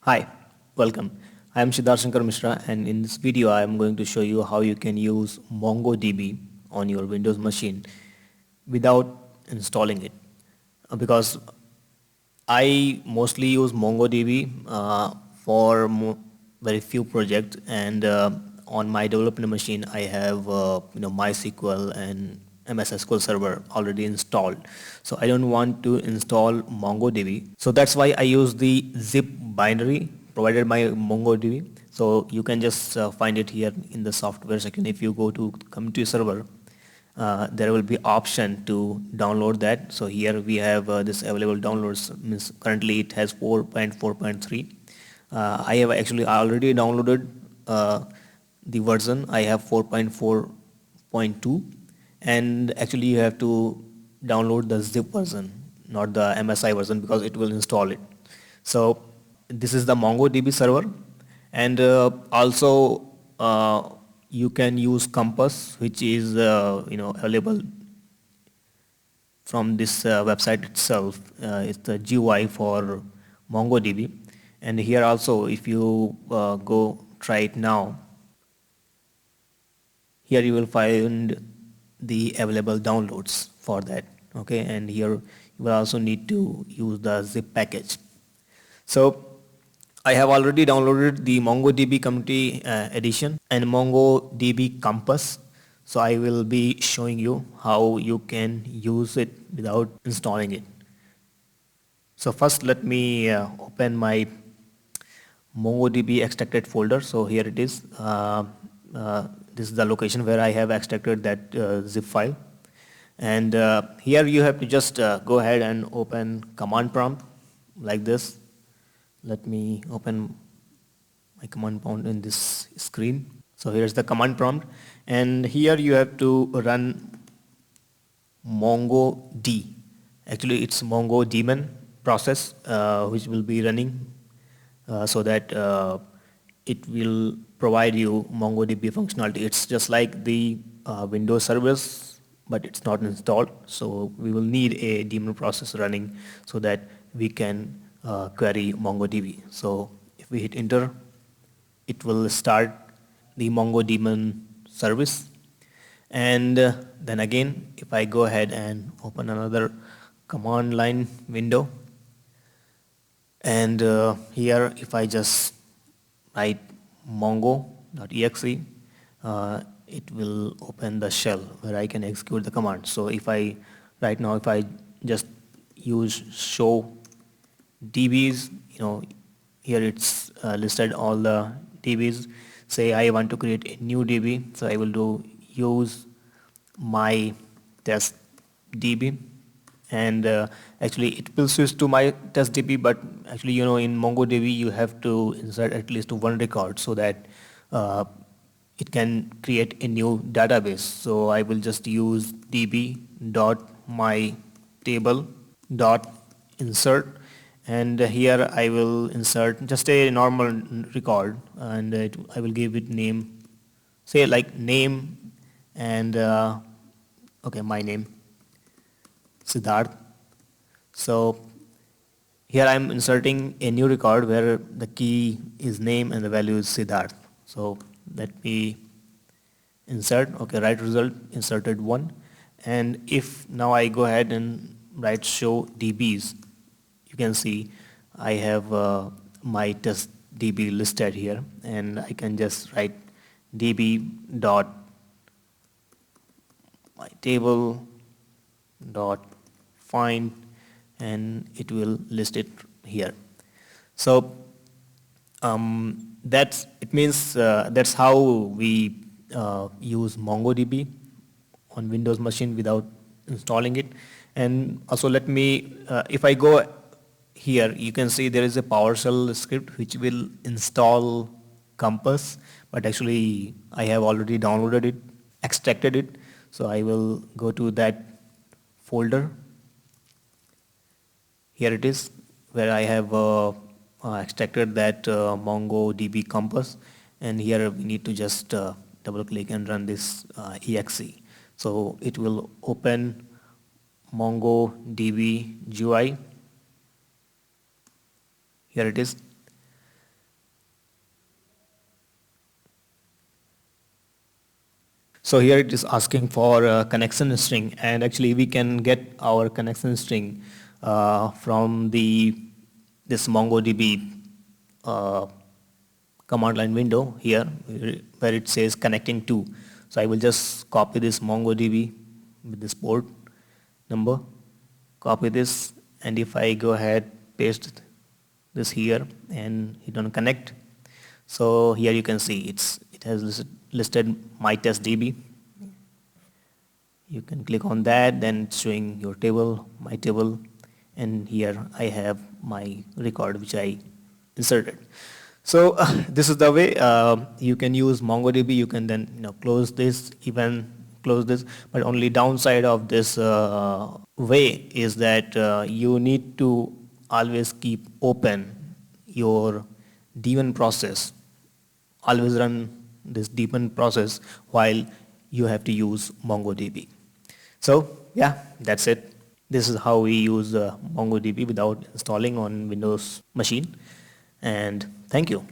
Hi, welcome. I am Siddharth Shankar Mishra, and in this video I am going to show you how you can use MongoDB on your Windows machine without installing it. Because I mostly use MongoDB for very few projects, and on my development machine I have MySQL and MS SQL Server already installed. So I don't want to install MongoDB. So that's why I use the zip binary provided by MongoDB. So you can just find it here in the software section. If you go to community server, there will be option to download that. So here we have this available downloads. Means currently it has 4.4.3. I have actually already downloaded the version. I have 4.4.2, and actually you have to download the zip version, not the MSI version, because it will install it. So this is the MongoDB server, and also you can use Compass, which is available from this website itself. It's the GUI for MongoDB, and here also if you go try it now, here you will find the available downloads for that. Okay, and here you will also need to use the zip package. So I have already downloaded the MongoDB Community Edition and MongoDB Compass. So I will be showing you how you can use it without installing it. So first let me open my MongoDB extracted folder. So here it is. This is the location where I have extracted that zip file. And here you have to just go ahead and open command prompt like this. Let me open my command prompt in this screen. So here's the command prompt, and here you have to run MongoD. Actually it's Mongo daemon process which will be running so that it will provide you MongoDB functionality. It's just like the Windows service, but it's not installed. So we will need a daemon process running so that we can query MongoDB. So if we hit enter, it will start the Mongo daemon service. And then again, if I go ahead and open another command line window, and here if I just write mongo.exe, it will open the shell where I can execute the command. So if I right now if I just use show DBs, here it's listed all the DBs. Say I want to create a new DB, so I will do use my test DB, and actually it will switch to my test DB. But actually, in MongoDB you have to insert at least one record so that it can create a new database. So I will just use db dot my table dot insert, and here I will insert just a normal record, and I will give it name, say like name, and okay, my name Siddharth. So here I am inserting a new record where the key is name and the value is Siddharth. So let me insert, okay, right result inserted 1. And if now I go ahead and write show DBs, you can see I have my test DB listed here, and I can just write DB dot my table dot find, and it will list it here. So that's it means that's how we use MongoDB on Windows machine without installing it. And also let me if I go here, you can see there is a PowerShell script which will install Compass, but actually I have already downloaded it, extracted it. So I will go to that folder. Here it is, where I have extracted that MongoDB Compass, and here we need to just double click and run this exe. So it will open MongoDB GUI. Here it is. So here it is asking for a connection string, and actually we can get our connection string from this MongoDB uh, command line window here where it says connecting to. So I will just copy this MongoDB with this port number, copy this, and if I go ahead, paste this here and hit on connect. So here you can see it has listed my test DB. You can click on that, then it's showing your table, my table, and here I have my record which I inserted. So this is the way you can use MongoDB. You can then close this, even close this, but only downside of this way is that you need to always keep open your daemon process. Always run this daemon process while you have to use MongoDB. So yeah, that's it. This is how we use MongoDB without installing on Windows machine. And thank you.